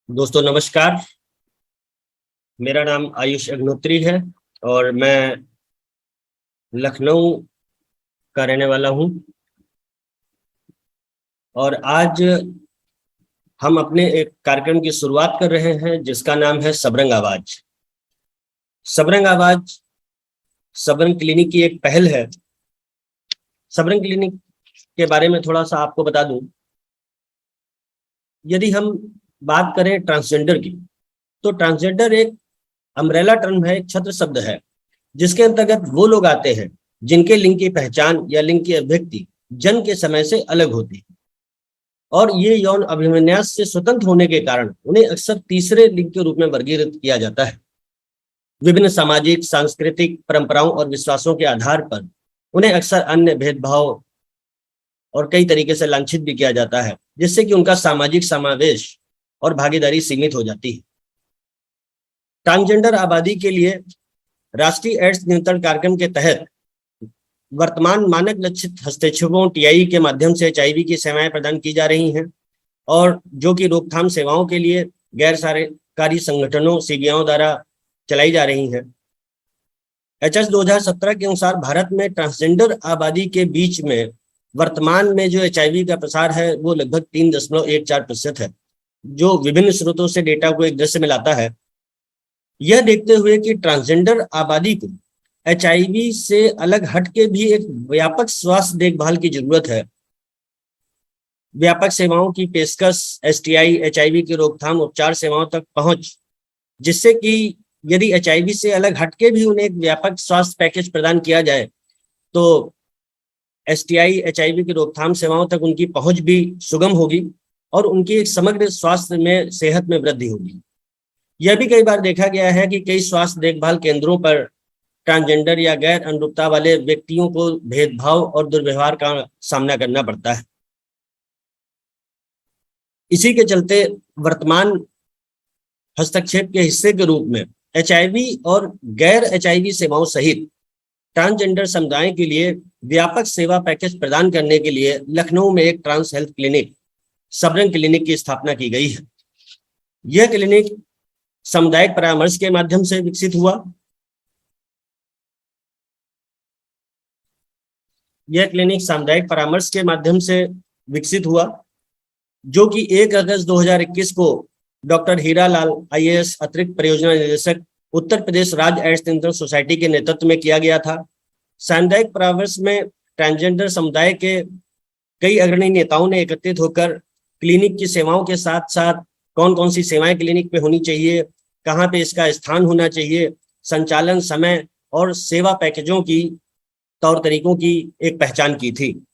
दोस्तों नमस्कार। मेरा नाम आयुष अग्निहोत्री है और मैं लखनऊ का रहने वाला हूं। और आज हम अपने एक कार्यक्रम की शुरुआत कर रहे हैं जिसका नाम है सबरंग आवाज। सबरंग आवाज सबरंग क्लिनिक की एक पहल है। सबरंग क्लिनिक के बारे में थोड़ा सा आपको बता दूं। यदि हम बात करें ट्रांसजेंडर की, तो ट्रांसजेंडर एक अम्ब्रेला टर्म है, एक छत्र शब्द है जिसके अंतर्गत वो लोग आते हैं जिनके लिंग की पहचान या लिंग की अभिव्यक्ति जन्म के समय से अलग होती है और ये यौन अभिविन्यास से स्वतंत्र होने के कारण उन्हें अक्सर तीसरे लिंग के रूप में वर्गीकृत किया जाता है। विभिन्न सामाजिक, सांस्कृतिक परंपराओं और विश्वासों के आधार पर उन्हें अक्सर अन्य भेदभाव और कई तरीके से लांछित भी किया जाता है, जिससे कि उनका सामाजिक समावेश और भागीदारी सीमित हो जाती है। ट्रांसजेंडर आबादी के लिए राष्ट्रीय एड्स नियंत्रण कार्यक्रम के तहत वर्तमान मानक लक्षित हस्तक्षेपों टीआई के माध्यम से एचआईवी की सेवाएं प्रदान की जा रही हैं और जो कि रोकथाम सेवाओं के लिए गैर सरकारी संगठनों सीबीआई द्वारा चलाई जा रही हैं। एचएस 2017 के अनुसार भारत में ट्रांसजेंडर आबादी के बीच में वर्तमान में जो एचआईवी का प्रसार है वो लगभग 3.14% है, जो विभिन्न स्रोतों से डेटा को एक दृश्य में लाता है। यह देखते हुए कि ट्रांसजेंडर आबादी को एचआईवी से अलग हट के भी एक व्यापक स्वास्थ्य देखभाल की जरूरत है। व्यापक सेवाओं की पेशकश, एसटीआई एचआईवी की रोकथाम उपचार सेवाओं तक पहुंच, जिससे कि यदि एचआईवी से अलग हटके भी उन्हें एक व्यापक स्वास्थ्य पैकेज प्रदान किया जाए तो एसटीआई एचआईवी की रोकथाम सेवाओं तक उनकी पहुंच भी सुगम होगी और उनकी एक समग्र स्वास्थ्य में, सेहत में वृद्धि होगी। यह भी कई बार देखा गया है कि कई स्वास्थ्य देखभाल केंद्रों पर ट्रांसजेंडर या गैर अनुरूपता वाले व्यक्तियों को भेदभाव और दुर्व्यवहार का सामना करना पड़ता है। इसी के चलते वर्तमान हस्तक्षेप के हिस्से के रूप में एचआईवी और गैर एचआईवी सेवाओं सहित ट्रांसजेंडर समुदाय के लिए व्यापक सेवा पैकेज प्रदान करने के लिए लखनऊ में एक trans health clinic, Sabrang clinic की स्थापना की गई है। यह क्लिनिक सामुदायिक परामर्श के माध्यम से विकसित हुआ। यह क्लिनिक सामुदायिक परामर्श के माध्यम से विकसित हुआ जो कि 1 अगस्त 2021 को डॉक्टर हीरालाल आईएएस अतिरिक्त परियोजना निदेशक उत्तर प्रदेश राज्य एड्स नियंत्रण सोसाइटी के नेतृत्व में किया गया था। सामुदायिक परामर्श में ट्रांसजेंडर समुदाय के कई अग्रणी नेताओं ने एकत्रित होकर क्लिनिक की सेवाओं के साथ साथ कौन कौन सी सेवाएं क्लिनिक पे होनी चाहिए, कहाँ पे इसका स्थान होना चाहिए, संचालन समय और सेवा पैकेजों की तौर तरीकों की एक पहचान की थी।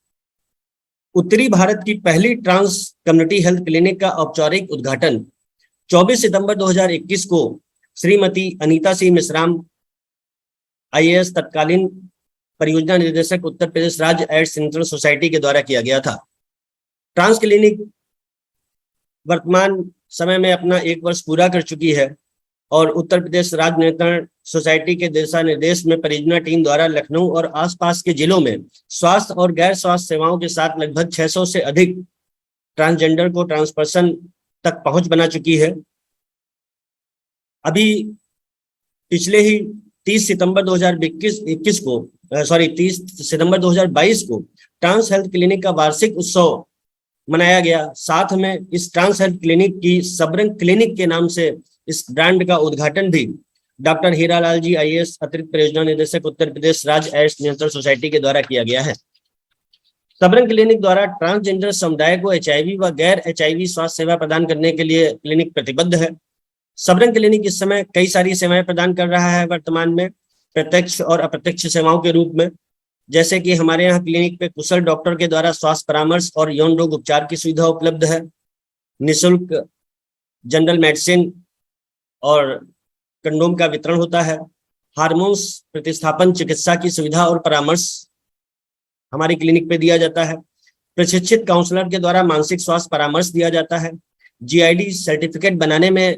उत्तरी भारत की पहली ट्रांस कम्युनिटी हेल्थ क्लिनिक का औपचारिक उद्घाटन 24 सितंबर 2021 को श्रीमती अनीता सिंह मिश्राम आईएएस तत्कालीन परियोजना निदेशक उत्तर प्रदेश राज्य एड्स नियंत्रण सोसाइटी के द्वारा किया गया था। ट्रांस क्लिनिक वर्तमान समय में अपना 1 वर्ष पूरा कर चुकी है और उत्तर प्रदेश राज्य नियंत्रण सोसाइटी के दिशा निर्देश में परियोजना टीम द्वारा लखनऊ और आसपास के जिलों में स्वास्थ्य और गैर स्वास्थ्य सेवाओं के साथ लगभग 600 से अधिक ट्रांसजेंडर को ट्रांसपर्सन तक पहुंच बना चुकी है। अभी पिछले ही 30 सितंबर 2022 को ट्रांस हेल्थ क्लिनिक का वार्षिक उत्सव मनाया गया। साथ में इस ट्रांस हेल्थ क्लिनिक की सबरंग क्लिनिक के नाम से इस ब्रांड का उद्घाटन भी डॉक्टर हीरालाल जी आईएएस अतिरिक्त परियोजना निदेशक उत्तर प्रदेश राज्य एड्स नियंत्रण सोसाइटी के द्वारा किया गया है। सबरंग क्लिनिक द्वारा ट्रांसजेंडर समुदाय को एचआईवी व गैर एचआईवी स्वास्थ्य सेवा प्रदान करने के लिए क्लिनिक प्रतिबद्ध है। सबरंग क्लिनिक इस समय कई सारी सेवाएं प्रदान कर रहा है वर्तमान में, प्रत्यक्ष और अप्रत्यक्ष सेवाओं के रूप में, जैसे कि हमारे यहाँ क्लिनिक पे कुशल डॉक्टर के द्वारा स्वास्थ्य परामर्श और यौन रोग उपचार की सुविधा उपलब्ध है। निःशुल्क जनरल मेडिसिन और कंडोम का वितरण होता है। हार्मोन्स प्रतिस्थापन चिकित्सा की सुविधा और परामर्श हमारी क्लिनिक पे दिया जाता है। प्रशिक्षित काउंसलर के द्वारा मानसिक स्वास्थ्य परामर्श दिया जाता है। जीआईडी सर्टिफिकेट बनाने में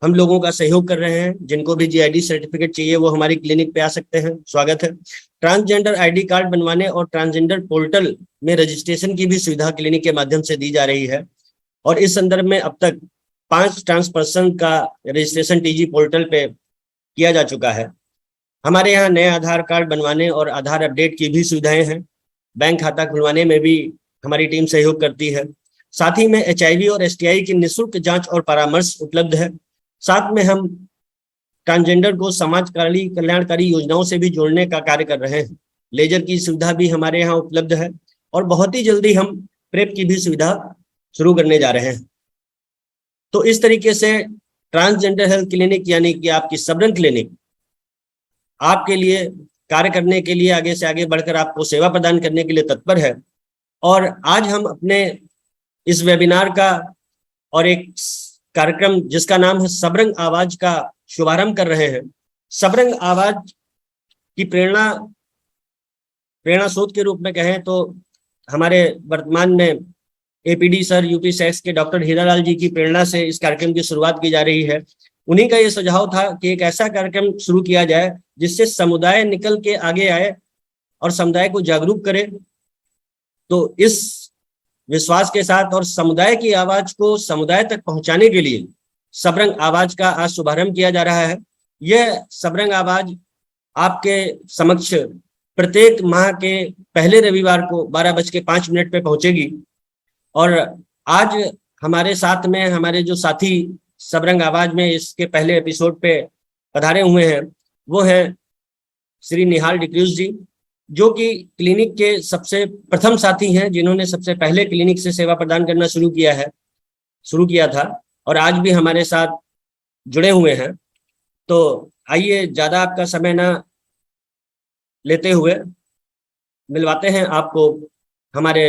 हम लोगों का सहयोग कर रहे हैं। जिनको भी जीआईडी सर्टिफिकेट चाहिए वो हमारी क्लिनिक पे आ सकते हैं, स्वागत है। ट्रांसजेंडर आईडी कार्ड बनवाने और ट्रांसजेंडर पोर्टल में रजिस्ट्रेशन की भी सुविधा क्लिनिक के माध्यम से दी जा रही है और इस संदर्भ में अब तक 5 ट्रांसपर्सन का रजिस्ट्रेशन टीजी पोर्टल पे किया जा चुका है। हमारे यहाँ नए आधार कार्ड बनवाने और आधार अपडेट की भी सुविधाएं हैं। बैंक खाता खुलवाने में भी हमारी टीम सहयोग करती है। साथ ही में HIV और STI की निःशुल्क जांच और परामर्श उपलब्ध है। साथ में हम ट्रांसजेंडर को समाजकारी कल्याणकारी योजनाओं से भी जोड़ने का कार्य कर रहे हैं। लेजर की सुविधा भी हमारे यहाँ उपलब्ध है और बहुत ही जल्दी हम प्रेप की भी सुविधा शुरू करने जा रहे हैं। तो इस तरीके से ट्रांसजेंडर हेल्थ क्लिनिक यानी कि आपकी सबरंग क्लिनिक आपके लिए कार्य करने के लिए आगे से आगे बढ़कर आपको सेवा प्रदान करने के लिए तत्पर है। और आज हम अपने इस वेबिनार का और एक कार्यक्रम जिसका नाम है सबरंग आवाज का शुभारंभ कर रहे हैं। सबरंग आवाज की प्रेरणा स्रोत के रूप में कहें तो हमारे वर्तमान में APD सर यूपी सेक्स के डॉक्टर हीरालाल जी की प्रेरणा से इस कार्यक्रम की शुरुआत की जा रही है। उन्हीं का ये सुझाव था कि एक ऐसा कार्यक्रम शुरू किया जाए जिससे समुदाय निकल के आगे आए और समुदाय को जागरूक करे। तो इस विश्वास के साथ और समुदाय की आवाज को समुदाय तक पहुंचाने के लिए सबरंग आवाज का आज शुभारंभ किया जा रहा है। यह सबरंग आवाज आपके समक्ष प्रत्येक माह के पहले रविवार को 12:05 पे पहुंचेगी। और आज हमारे साथ में हमारे जो साथी सबरंग आवाज में इसके पहले एपिसोड पे पधारे हुए हैं वो है श्री निहाल डिक्रूज जी, जो कि क्लिनिक के सबसे प्रथम साथी हैं, जिन्होंने सबसे पहले क्लिनिक से सेवा प्रदान करना शुरू किया था और आज भी हमारे साथ जुड़े हुए हैं। तो आइए ज़्यादा आपका समय ना लेते हुए मिलवाते हैं आपको, हमारे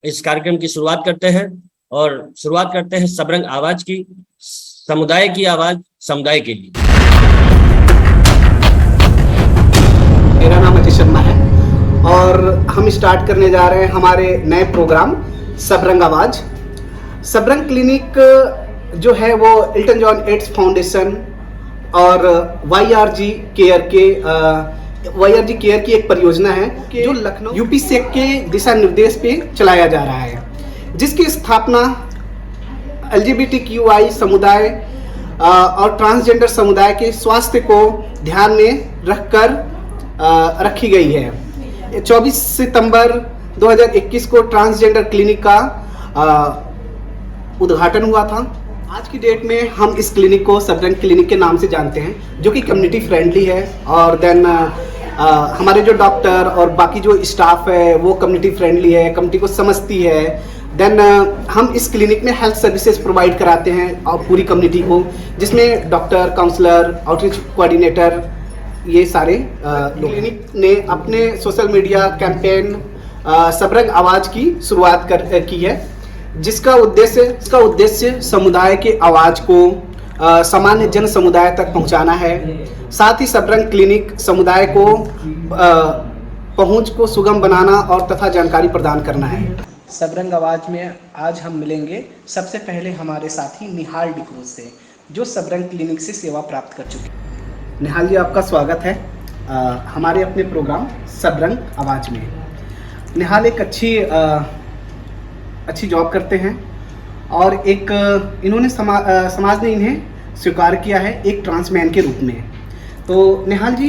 इस कार्यक्रम की शुरुआत करते हैं और शुरुआत करते हैं सबरंग आवाज की, समुदाय की आवाज समुदाय के लिए। मेरा नाम अजय शर्मा है और हम स्टार्ट करने जा रहे हैं हमारे नए प्रोग्राम सबरंग आवाज। सबरंग क्लिनिक जो है वो इल्टन जॉन एड्स फाउंडेशन और YRG केयर की एक परियोजना है जो लखनऊ यूपी सेक के दिशा निर्देश पे चलाया जा रहा है, जिसकी स्थापना LGBTQI समुदाय और ट्रांसजेंडर समुदाय के स्वास्थ्य को ध्यान में रखकर रखी गई है। 24 सितंबर 2021 को ट्रांसजेंडर क्लिनिक का उद्घाटन हुआ था। आज की डेट में हम इस क्लिनिक को सबरंग क्लिनिक के नाम से जानते हैं, जो कि कम्युनिटी फ्रेंडली है। और देन हमारे जो डॉक्टर और बाकी जो स्टाफ है वो कम्युनिटी फ्रेंडली है, कम्युनिटी को समझती है। देन हम इस क्लिनिक में हेल्थ सर्विसेज प्रोवाइड कराते हैं और पूरी कम्युनिटी को, जिसमें डॉक्टर, काउंसलर, आउटरीच कोऑर्डिनेटर, ये सारे लोग। क्लिनिक ने अपने सोशल मीडिया कैंपेन सबरंग आवाज की शुरुआत की है, जिसका उद्देश्य समुदाय के आवाज को सामान्य जन समुदाय तक पहुंचाना है। साथ ही सबरंग क्लिनिक समुदाय को पहुंच को सुगम बनाना और तथा जानकारी प्रदान करना है। सबरंग आवाज में आज हम मिलेंगे सबसे पहले हमारे साथी निहाल डिक्रूज से, जो सबरंग क्लिनिक से सेवा प्राप्त कर चुके हैं। निहाल जी, आपका स्वागत है हमारे अपने प्रोग्राम सबरंग आवाज में। निहाल एक अच्छी जॉब करते हैं और एक इन्होंने समाज ने इन्हें स्वीकार किया है एक ट्रांसमैन के रूप में। तो निहाल जी,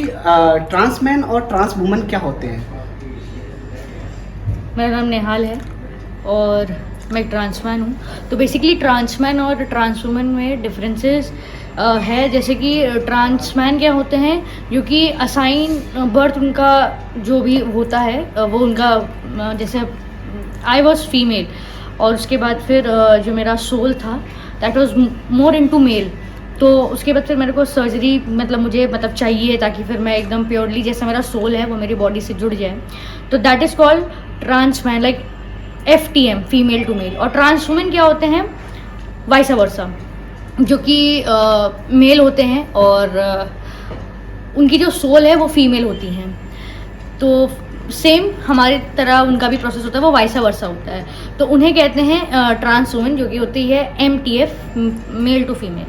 ट्रांसमैन और ट्रांस वुमन क्या होते हैं? मेरा नाम निहाल है और मैं ट्रांसमैन हूँ। तो बेसिकली ट्रांसमैन और ट्रांस वुमन में डिफरेंसेस है। जैसे कि ट्रांसमैन क्या होते हैं, जो कि असाइन बर्थ उनका जो भी होता है वो उनका, जैसे आई वॉज फीमेल और उसके बाद फिर जो मेरा सोल था that was more into male. तो उसके बाद फिर मेरे को सर्जरी मुझे चाहिए ताकि फिर मैं एकदम प्योरली जैसा मेरा सोल है वो मेरी बॉडी से जुड़ जाए। तो that is called transman, like FTM, female to male. और ट्रांस वुमेन क्या होते हैं, वाइस वर्सा, जो कि मेल होते हैं और उनकी जो सोल है वो फीमेल होती हैं। तो सेम हमारी तरह उनका भी प्रोसेस होता है, वो वाइसा वर्सा होता है। तो उन्हें कहते हैं ट्रांस वुमेन, जो कि होती है MTF, मेल टू फीमेल।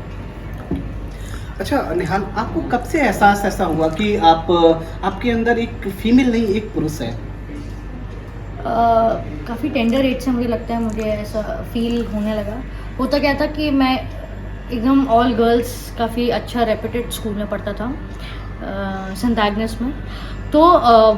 अच्छा निहाल, आपको कब से एहसास ऐसा हुआ कि आपके अंदर एक फीमेल नहीं एक पुरुष है? काफ़ी टेंडर एज से मुझे लगता है मुझे ऐसा फील होने लगा। होता क्या था कि मैं एकदम ऑल गर्ल्स काफ़ी अच्छा रेप्यूटेड स्कूल में पढ़ता था, सेंट एग्नेस में। तो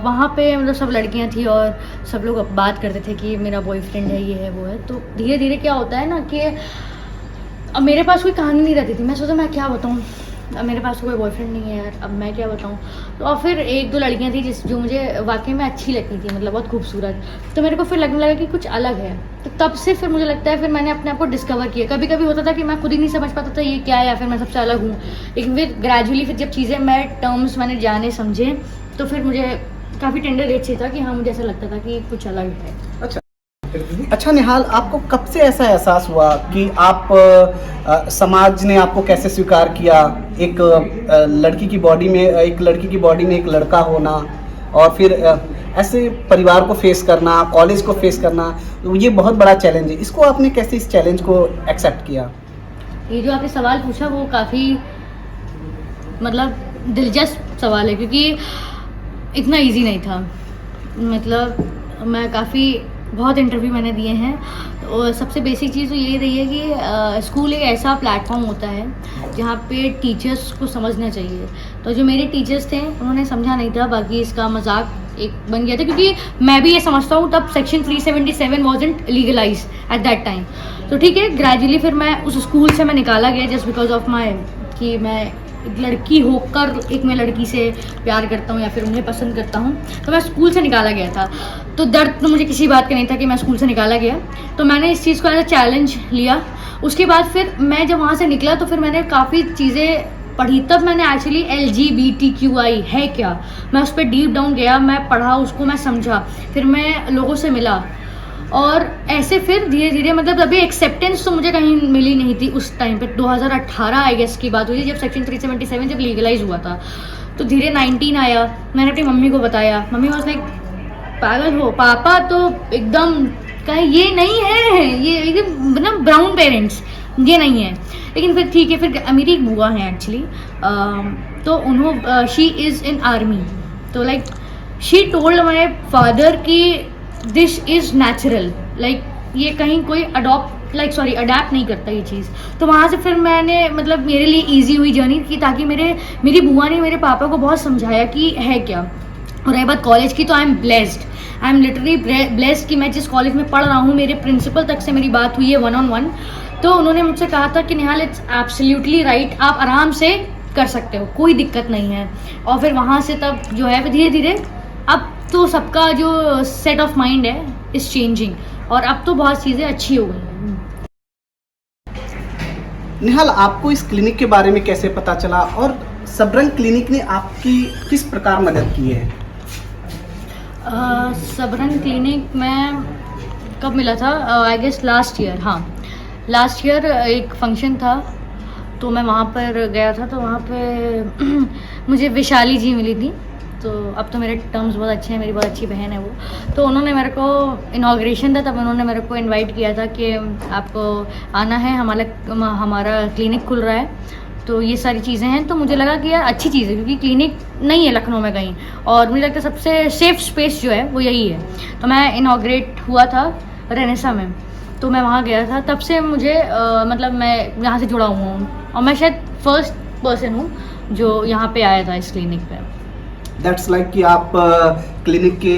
वहाँ पे मतलब सब लड़कियाँ थी और सब लोग बात करते थे कि मेरा बॉयफ्रेंड है, ये है वो है। तो धीरे धीरे क्या होता है ना कि अब मेरे पास कोई कहानी नहीं रहती थी। मैं सोचा मैं क्या बताऊँ, अब मेरे पास कोई बॉयफ्रेंड नहीं है यार, अब मैं क्या बताऊँ। तो और फिर एक दो लड़कियाँ थी जो मुझे वाकई में अच्छी लगती थी, मतलब बहुत खूबसूरत। तो मेरे को फिर लगने लगा कि कुछ अलग है। तो तब से फिर मुझे लगता है फिर मैंने अपने आप को डिस्कवर किया। कभी कभी होता था कि मैं खुद ही नहीं समझ पाता था ये क्या है या फिर मैं सबसे अलग हूँ, लेकिन फिर ग्रेजुअली फिर जब चीज़ें मैं टर्म्स मैंने जाने समझे तो फिर मुझे काफ़ी टेंडर एज से था कि हाँ मुझे ऐसा लगता था कि कुछ अलग है। अच्छा निहाल, आपको कब से ऐसा एहसास हुआ कि आप समाज ने आपको कैसे स्वीकार किया, एक लड़की की बॉडी में एक लड़का होना, और फिर ऐसे परिवार को फेस करना, कॉलेज को फेस करना, तो ये बहुत बड़ा चैलेंज है। इसको आपने कैसे इस चैलेंज को एक्सेप्ट किया? ये जो आपने सवाल पूछा वो काफ़ी मतलब दिलचस्प सवाल है, क्योंकि इतना इजी नहीं था। मतलब मैं काफ़ी बहुत इंटरव्यू मैंने दिए हैं, और सबसे बेसिक चीज़ तो यही रही है कि स्कूल एक ऐसा प्लेटफॉर्म होता है जहाँ पे टीचर्स को समझना चाहिए। तो जो मेरे टीचर्स थे उन्होंने समझा नहीं था, बाकी इसका मजाक एक बन गया था, क्योंकि मैं भी ये समझता हूँ तब section 377 wasn't legalise at that time. तो ठीक है, ग्रेजुअली फिर मैं उस स्कूल से मैं निकाला गया जस्ट बिकॉज ऑफ माई कि मैं एक लड़की होकर एक मैं लड़की से प्यार करता हूँ या फिर उन्हें पसंद करता हूँ, तो मैं स्कूल से निकाला गया था। तो दर्द तो मुझे किसी बात का नहीं था कि मैं स्कूल से निकाला गया, तो मैंने इस चीज़ को एज अ चैलेंज लिया। उसके बाद फिर मैं जब वहाँ से निकला तो फिर मैंने काफ़ी चीज़ें पढ़ी, तब मैंने एक्चुअली LGBTQI है क्या, मैं उस पर डीप डाउन गया, मैं पढ़ा उसको, मैं समझा, फिर मैं लोगों से मिला, और ऐसे फिर धीरे धीरे मतलब अभी एक्सेप्टेंस तो मुझे कहीं मिली नहीं थी उस टाइम पे। 2018 आई गेस की बात हुई जब सेक्शन 377 जब लीगलाइज हुआ था। तो धीरे 19 आया, मैंने अपनी मम्मी को बताया, मम्मी वाज लाइक पागल हो, पापा तो एकदम कहे ये नहीं है, ये एकदम मतलब ब्राउन पेरेंट्स, ये नहीं है। लेकिन फिर ठीक है, फिर मेरी एक बुआ है एक्चुअली, तो उन्होंने शी इज़ इन आर्मी, तो like she told my father कि दिस इज़ नेचुरल, लाइक ये कहीं कोई अडेप्ट नहीं करता ये चीज़। तो वहाँ से फिर मैंने मतलब मेरे लिए ईजी हुई जर्नी की, ताकि मेरी बुआ ने मेरे पापा को बहुत समझाया कि है क्या। और रही बात कॉलेज की, तो आई एम लिटरली ब्लेस्ड कि मैं जिस कॉलेज में पढ़ रहा हूँ, मेरे प्रिंसिपल तक से मेरी बात हुई है 1-on-1। तो उन्होंने मुझसे कहा था कि निहाल इट्स एब्सोल्युटली राइट, आप आराम से कर सकते हो, कोई दिक्कत नहीं है। और फिर वहाँ से तब जो है धीरे धीरे अब तो सबका जो सेट ऑफ माइंड है इज चेंजिंग, और अब तो बहुत चीज़ें अच्छी हो गई हैं। निहाल, आपको इस क्लिनिक के बारे में कैसे पता चला, और सबरंग क्लिनिक ने आपकी किस प्रकार मदद की है? सबरंग क्लिनिक में कब मिला था, आई गेस लास्ट ईयर। हाँ, लास्ट ईयर एक फंक्शन था, तो मैं वहाँ पर गया था, तो वहाँ पे मुझे विशाली जी मिली थी। तो अब तो मेरे टर्म्स बहुत अच्छे हैं, मेरी बहुत अच्छी बहन है वो। तो उन्होंने मेरे को इनाग्रेशन था, तब उन्होंने मेरे को इनवाइट किया था कि आपको आना है, हमारा क्लिनिक खुल रहा है, तो ये सारी चीज़ें हैं। तो मुझे लगा कि यार अच्छी चीज़ है, क्योंकि क्लिनिक नहीं है लखनऊ में कहीं, और मुझे लगता है सबसे सेफ स्पेस जो है वो यही है। तो मैं इनाग्रेट हुआ था रेनेसा में, तो मैं वहाँ गया था, तब से मुझे मतलब मैं यहाँ से जुड़ा हुआ हूँ, और मैं शायद फर्स्ट पर्सन हूँ जो यहाँ पे आया था इस क्लिनिक पे। दैट्स लाइक कि आप क्लिनिक के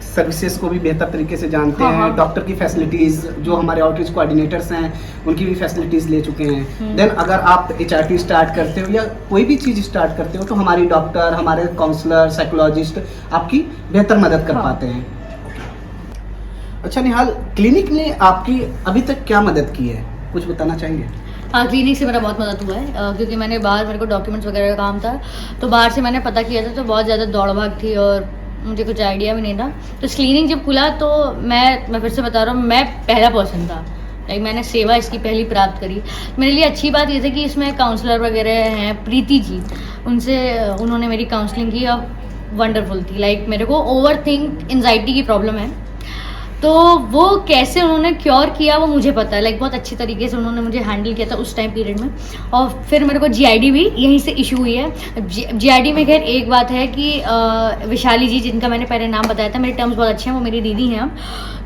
सर्विसेज को भी बेहतर तरीके से जानते हाँ, हैं, हाँ। डॉक्टर की फैसिलिटीज़, जो हमारे आउटरीच कोऑर्डिनेटर्स हैं उनकी भी फैसिलिटीज़ ले चुके हैं। देन अगर आप HRT स्टार्ट करते हो या कोई भी चीज़ स्टार्ट करते हो, तो हमारी डॉक्टर, हमारे काउंसलर, साइकोलॉजिस्ट आपकी बेहतर मदद कर पाते हैं। अच्छा निहाल, क्लिनिक ने आपकी अभी तक क्या मदद की है, कुछ बताना चाहेंगे? हाँ, क्लिनिक से मेरा बहुत मदद हुआ है, क्योंकि मैंने बाहर मेरे को डॉक्यूमेंट्स वगैरह का काम था, तो बाहर से मैंने पता किया था, तो बहुत ज़्यादा दौड़ भाग थी और मुझे कुछ आइडिया भी नहीं था। तो क्लिनिक जब खुला तो मैं फिर से बता रहा हूँ, मैं पहला पर्सन था, लाइक मैंने सेवा इसकी पहली प्राप्त करी। मेरे लिए अच्छी बात ये थी कि इसमें काउंसलर वगैरह हैं, प्रीति जी, उन्होंने मेरी काउंसलिंग की, अब वंडरफुल थी। लाइक मेरे को ओवर थिंक एंजाइटी की प्रॉब्लम है, तो वो कैसे उन्होंने क्योर किया वो मुझे पता है, लाइक बहुत अच्छी तरीके से उन्होंने मुझे हैंडल किया था उस टाइम पीरियड में। और फिर मेरे को जीआईडी भी यहीं से इशू हुई है। जीआईडी में खैर एक बात है कि विशाली जी, जिनका मैंने पहले नाम बताया था, मेरे टर्म्स बहुत अच्छे हैं, वो मेरी दीदी हैं अब।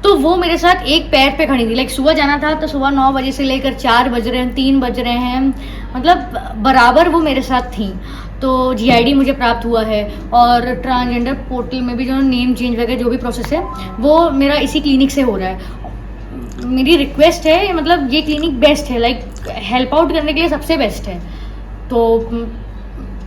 तो वो मेरे साथ एक पैर पे खड़ी थी, लाइक सुबह जाना था तो सुबह 9 बजे से लेकर 4 बज रहे हैं, 3 बज रहे हैं, मतलब बराबर वो मेरे साथ थी। तो जीआईडी मुझे प्राप्त हुआ है। और ट्रांसजेंडर पोर्टल में भी जो नेम चेंज वगैरह जो भी प्रोसेस है वो मेरा इसी क्लिनिक से हो रहा है। मेरी रिक्वेस्ट है, मतलब ये क्लिनिक बेस्ट है, लाइक हेल्प आउट करने के लिए सबसे बेस्ट है, तो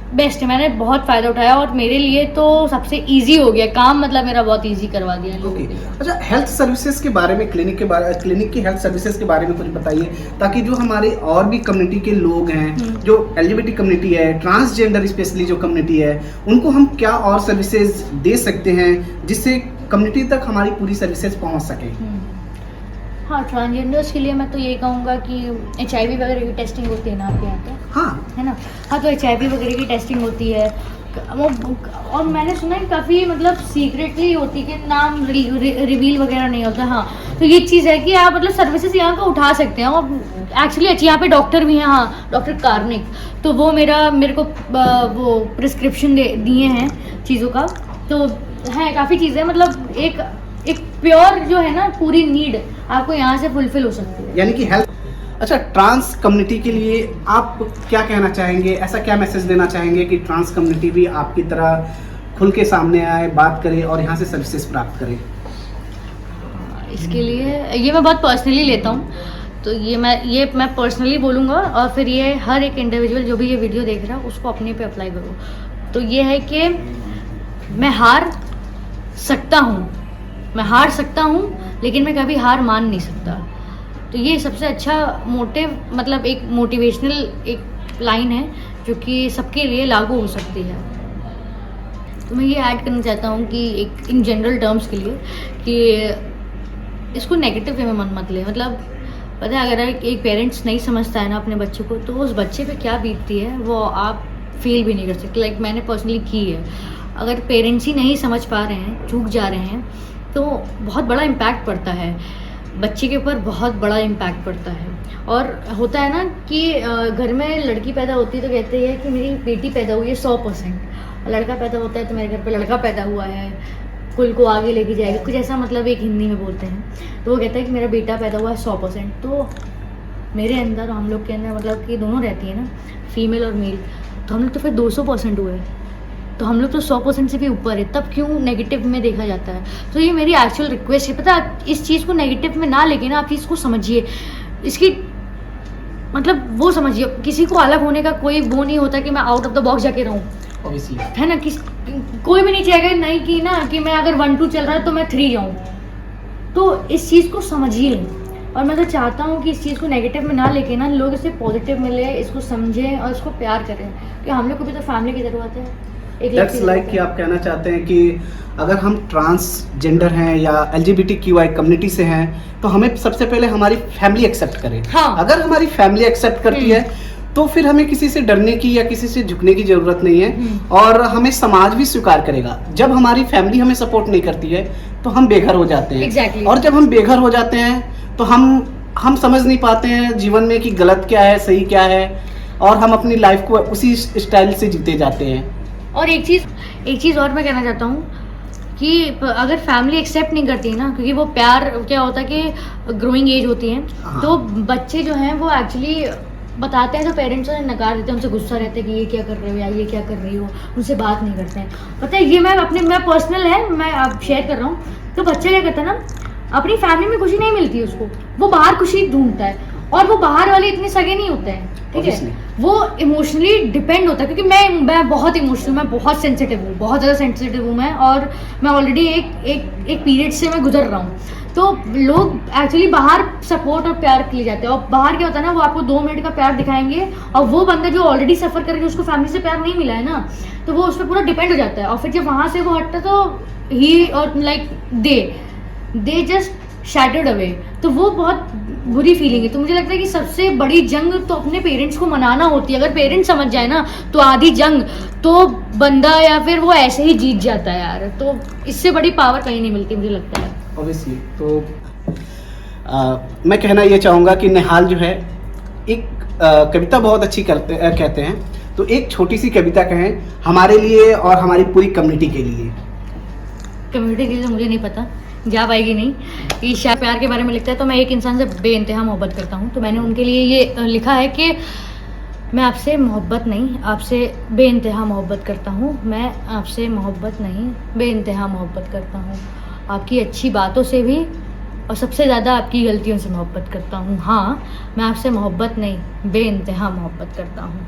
बेस्ट है। मैंने बहुत फ़ायदा उठाया और मेरे लिए तो सबसे इजी हो गया काम, मतलब मेरा बहुत इजी करवा दिया लोगों के लिए। अच्छा, हेल्थ सर्विसेज के बारे में, क्लिनिक की हेल्थ सर्विसेज के बारे में कुछ बताइए, ताकि जो हमारे और भी कम्युनिटी के लोग हैं, जो एलजीबीटी कम्युनिटी है, ट्रांसजेंडर स्पेशली जो कम्युनिटी है, उनको हम क्या और सर्विसेज दे सकते हैं जिससे कम्युनिटी तक हमारी पूरी सर्विसेज पहुंच सके। हाँ, ट्रांसजेंडर्स के लिए मैं तो ये कहूँगा कि HIV वगैरह की टेस्टिंग होती है ना आपके यहाँ पे, हाँ है ना। हाँ, तो HIV वगैरह की टेस्टिंग होती है वो, और मैंने सुना है काफ़ी मतलब सीक्रेटली होती है कि नाम रिवील वगैरह नहीं होता। हाँ, तो ये चीज़ है कि आप मतलब सर्विसेज यहाँ का उठा सकते हैं। और एक्चुअली यहाँ पे डॉक्टर भी हैं, हाँ, डॉक्टर कार्निक, तो वो मेरे को वो प्रिस्क्रिप्शन दिए हैं चीज़ों का, तो है काफ़ी चीज़ें, मतलब एक प्योर जो है ना पूरी नीड आपको यहाँ से फुलफिल हो सकती है, यानी कि हेल्थ। अच्छा, ट्रांस कम्युनिटी के लिए आप क्या कहना चाहेंगे, ऐसा क्या मैसेज देना चाहेंगे कि ट्रांस कम्युनिटी भी आपकी तरह खुल के सामने आए, बात करे और यहाँ से सर्विसेज प्राप्त करे? इसके लिए ये मैं बहुत पर्सनली लेता हूँ, तो ये मैं पर्सनली बोलूँगा, और फिर ये हर एक इंडिविजुअल जो भी ये वीडियो देख रहा है उसको अपने पे अप्लाई करो। तो ये है कि मैं हार सकता हूँ लेकिन मैं कभी हार मान नहीं सकता। तो ये सबसे अच्छा मोटिव, मतलब एक मोटिवेशनल एक लाइन है जो कि सबके लिए लागू हो सकती है। तो मैं ये ऐड करना चाहता हूँ कि एक इन जनरल टर्म्स के लिए कि इसको नेगेटिव वे में मत ले। मतलब पता है, अगर एक पेरेंट्स नहीं समझता है ना अपने बच्चे को, तो उस बच्चे पे क्या बीतती है वो आप फील भी नहीं कर सकते। लाइक मैंने पर्सनली की है। अगर पेरेंट्स ही नहीं समझ पा रहे हैं, चूक जा रहे हैं, तो बहुत बड़ा इम्पैक्ट पड़ता है बच्चे के ऊपर, बहुत बड़ा इम्पैक्ट पड़ता है। और होता है ना कि घर में लड़की पैदा होती है तो कहते हैं कि मेरी बेटी पैदा हुई है 100%, लड़का पैदा होता है तो मेरे घर पे लड़का पैदा हुआ है, कुल को आगे लेके जाएगा, कुछ ऐसा मतलब एक हिंदी में बोलते हैं। तो वो कहता है कि मेरा बेटा पैदा हुआ है 100%। तो मेरे अंदर, हम लोग के अंदर मतलब कि दोनों रहती है ना, फीमेल और मेल, तो हम लोग तो फिर 200% हुए, तो हम लोग तो 100% से भी ऊपर है, तब क्यों नेगेटिव में देखा जाता है। तो ये मेरी एक्चुअल रिक्वेस्ट है, पता है, इस चीज़ को नेगेटिव में ना लेके ना आप चीज़ को समझिए, इसकी मतलब वो समझिए, किसी को अलग होने का कोई वो नहीं होता कि मैं आउट ऑफ द बॉक्स जाके रहूँ, है ना। कोई भी नहीं चाहेगा नहीं कि ना कि मैं अगर 1-2 चल रहा है तो मैं 3 जाऊँ। तो इस चीज़ को समझिए, और मैं तो चाहता हूँ कि इस चीज़ को नेगेटिव में ना लेके ना लोग इसे पॉजिटिव में ले, इसको समझें और इसको प्यार करें, कि हम लोग को भी तो फैमिली की ज़रूरत है। दैट्स लाइक कि आप कहना चाहते हैं कि अगर हम ट्रांसजेंडर हैं या LGBTQI कम्युनिटी से हैं तो हमें सबसे पहले हमारी फैमिली एक्सेप्ट करे। हाँ। अगर हमारी फैमिली एक्सेप्ट करती है तो फिर हमें किसी से डरने की या किसी से झुकने की जरूरत नहीं है, और हमें समाज भी स्वीकार करेगा। जब हमारी फैमिली हमें सपोर्ट नहीं करती है तो हम बेघर हो जाते हैं। Exactly. और जब हम बेघर हो जाते हैं तो हम समझ नहीं पाते हैं जीवन में कि गलत क्या है, सही क्या है, और हम अपनी लाइफ को उसी स्टाइल से जीते जाते हैं। और एक चीज़ और मैं कहना चाहता हूँ कि अगर फैमिली एक्सेप्ट नहीं करती है ना, क्योंकि वो प्यार क्या होता है कि ग्रोइंग एज होती है, तो बच्चे जो हैं वो एक्चुअली बताते हैं तो पेरेंट्स उन्हें नकार देते हैं, उनसे गुस्सा रहता है कि ये क्या कर रहे हो या ये क्या कर रही हो, उनसे बात नहीं करते हैं। पता है, ये मैं पर्सनल है, मैं आप शेयर कर रहा हूँ। तो बच्चा क्या करता है ना, अपनी फैमिली में खुशी नहीं मिलती उसको, वो बाहर खुशी ढूंढता है, और वो बाहर वाले इतने सगे नहीं होते हैं, ठीक है, वो इमोशनली डिपेंड होता है। क्योंकि मैं बहुत इमोशनल, मैं बहुत सेंसिटिव हूँ, बहुत ज़्यादा सेंसिटिव हूँ मैं, और मैं ऑलरेडी एक पीरियड से मैं गुजर रहा हूँ। तो लोग एक्चुअली बाहर सपोर्ट और प्यार के लिए जाते हैं, और बाहर क्या होता है ना, वो आपको 2 मिनट का प्यार दिखाएंगे, और वो बंदा जो ऑलरेडी सफ़र करके उसको फैमिली से प्यार नहीं मिला है ना, तो वो उस पर पूरा डिपेंड हो जाता है। और फिर जब वहाँ से वो हटता है तो ही और like they just shattered away, तो वो बहुत बुरी फीलिंग है। तो मुझे लगता है कि सबसे बड़ी जंग तो अपने पेरेंट्स को मनाना होती है। अगर पेरेंट्स समझ जाए ना तो आधी जंग तो बंदा या फिर वो ऐसे ही जीत जाता है यार। तो इससे बड़ी पावर कहीं नहीं मिलती, मुझे लगता है। ऑब्वियसली। तो मैं कहना ये चाहूँगा कि निहाल जो है एक कविता बहुत अच्छी कहते हैं, तो एक छोटी सी कविता कहें हमारे लिए और हमारी पूरी कम्युनिटी के लिए। कम्युनिटी के लिए तो मुझे नहीं पता, जा पाएगी नहीं। कि शायद प्यार के बारे में लिखता है, तो मैं एक इंसान से बेइंतहा मोहब्बत करता हूँ, तो मैंने उनके लिए ये लिखा है कि मैं आपसे मोहब्बत नहीं, आपसे बेइंतहा मोहब्बत करता हूँ। मैं आपसे मोहब्बत नहीं, बेइंतहा मोहब्बत करता हूँ। आपकी अच्छी बातों से भी और सबसे ज़्यादा आपकी गलतियों से मोहब्बत करता हूँ। हाँ, मैं आपसे मोहब्बत नहीं, बेइंतहा मोहब्बत करता हूँ।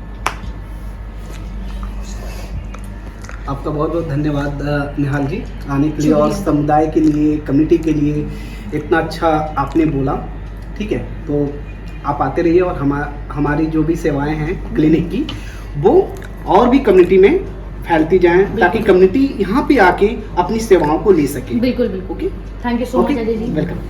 आपका बहुत बहुत धन्यवाद निहाल जी, आने के लिए और समुदाय के लिए, कम्युनिटी के लिए इतना अच्छा आपने बोला। ठीक है, तो आप आते रहिए और हमारी जो भी सेवाएं हैं क्लिनिक की वो और भी कम्युनिटी में फैलती जाएं, ताकि कम्युनिटी यहाँ पे आके अपनी सेवाओं को ले सके। बिल्कुल बिल्कुल। Okay, thank you so much Ajay ji. Welcome.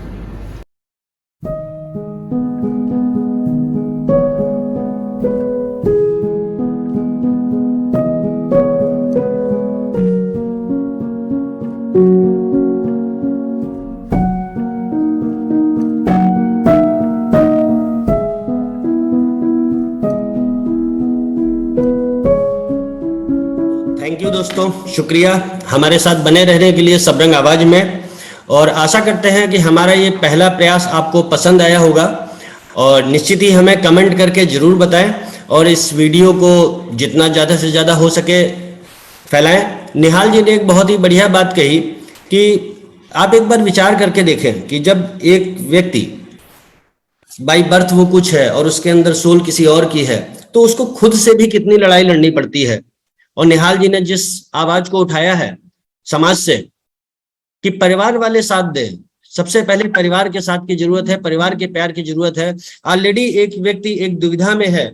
Thank you दोस्तों, शुक्रिया हमारे साथ बने रहने के लिए सबरंग आवाज में। और आशा करते हैं कि हमारा ये पहला प्रयास आपको पसंद आया होगा, और निश्चित ही हमें कमेंट करके ज़रूर बताएं और इस वीडियो को जितना ज़्यादा से ज़्यादा हो सके फैलाएं। निहाल जी ने एक बहुत ही बढ़िया बात कही कि आप एक बार विचार करके देखें कि जब एक व्यक्ति बाई बर्थ वो कुछ है और उसके अंदर सोल किसी और की है, तो उसको खुद से भी कितनी लड़ाई लड़नी पड़ती है। और निहाल जी ने जिस आवाज को उठाया है समाज से कि परिवार वाले साथ दें, सबसे पहले परिवार के साथ की जरूरत है, परिवार के प्यार की जरूरत है। ऑलरेडी एक व्यक्ति एक दुविधा में है,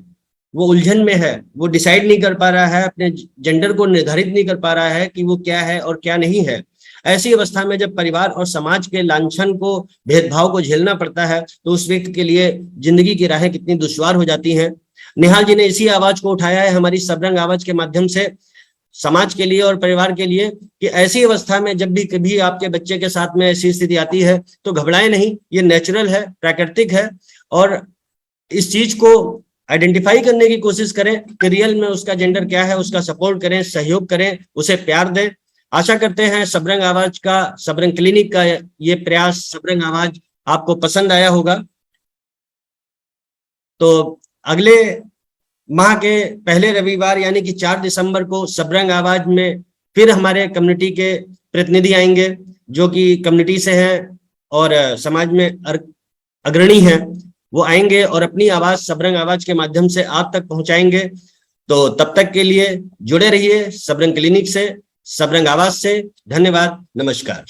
वो उलझन में है, वो डिसाइड नहीं कर पा रहा है, अपने जेंडर को निर्धारित नहीं कर पा रहा है कि वो क्या है और क्या नहीं है। ऐसी अवस्था में जब परिवार और समाज के लांछन को, भेदभाव को झेलना पड़ता है, तो उस व्यक्ति के लिए जिंदगी की राहें कितनी दुश्वार हो जाती हैं। निहाल जी ने इसी आवाज को उठाया है हमारी सबरंग आवाज के माध्यम से समाज के लिए और परिवार के लिए, कि ऐसी अवस्था में जब भी कभी आपके बच्चे के साथ में ऐसी स्थिति आती है तो घबराएं नहीं, ये नेचुरल है, प्राकृतिक है। और इस चीज को आइडेंटिफाई करने की कोशिश करें कि रियल में उसका जेंडर क्या है, उसका सपोर्ट करें, सहयोग करें, उसे प्यार दें। आशा करते हैं सबरंग आवाज का, सबरंग क्लिनिक का ये प्रयास, सबरंग आवाज आपको पसंद आया होगा। तो अगले माह के पहले रविवार यानी कि 4 दिसंबर को सबरंग आवाज में फिर हमारे कम्युनिटी के प्रतिनिधि आएंगे, जो कि कम्युनिटी से हैं और समाज में अग्रणी हैं। वो आएंगे और अपनी आवाज सबरंग आवाज के माध्यम से आप तक पहुंचाएंगे। तो तब तक के लिए जुड़े रहिए सबरंग क्लिनिक से, सबरंग आवाज से। धन्यवाद, नमस्कार।